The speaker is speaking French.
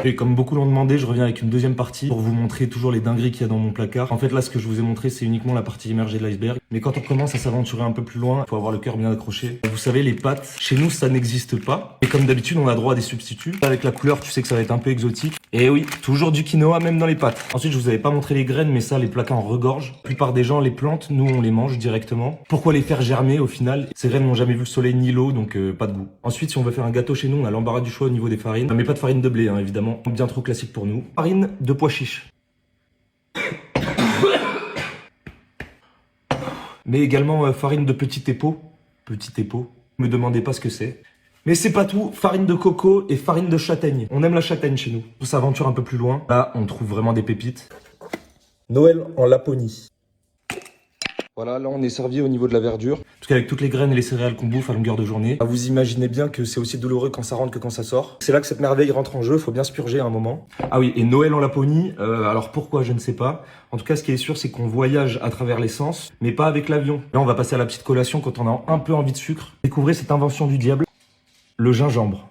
Et comme beaucoup l'ont demandé, je reviens avec une deuxième partie pour vous montrer toujours les dingueries qu'il y a dans mon placard. En fait, là, ce que je vous ai montré, c'est uniquement la partie immergée de l'iceberg. Mais quand on commence à s'aventurer un peu plus loin, il faut avoir le cœur bien accroché. Vous savez, les pâtes, chez nous, ça n'existe pas. Et comme d'habitude, on a droit à des substituts. Avec la couleur, tu sais que ça va être un peu exotique. Et oui, toujours du quinoa, même dans les pâtes. Ensuite, je vous avais pas montré les graines, mais ça, les placards en regorge. La plupart des gens les plantent, nous, on les mange directement. Pourquoi les faire germer au final? Ces graines n'ont jamais vu le soleil ni l'eau, donc pas de goût. Ensuite, si on veut faire un gâteau chez nous, on a l'embarras du choix au niveau des farines. Mais pas de farine de blé, hein, évidemment. Bien trop classique pour nous. Farine de pois chiche. Mais également farine de petit épeau. Petit épeau. Me demandez pas ce que c'est. Mais c'est pas tout, farine de coco et farine de châtaigne. On aime la châtaigne chez nous. On s'aventure un peu plus loin. Là, on trouve vraiment des pépites. Noël en Laponie. Voilà, là on est servi au niveau de la verdure. Parce qu'avec toutes les graines et les céréales qu'on bouffe à longueur de journée, vous imaginez bien que c'est aussi douloureux quand ça rentre que quand ça sort. C'est là que cette merveille rentre en jeu, faut bien se purger à un moment. Ah oui, et Noël en Laponie, alors pourquoi je ne sais pas. En tout cas, ce qui est sûr, c'est qu'on voyage à travers l'essence, mais pas avec l'avion. Là, on va passer à la petite collation quand on a un peu envie de sucre. Découvrez cette invention du diable, le gingembre.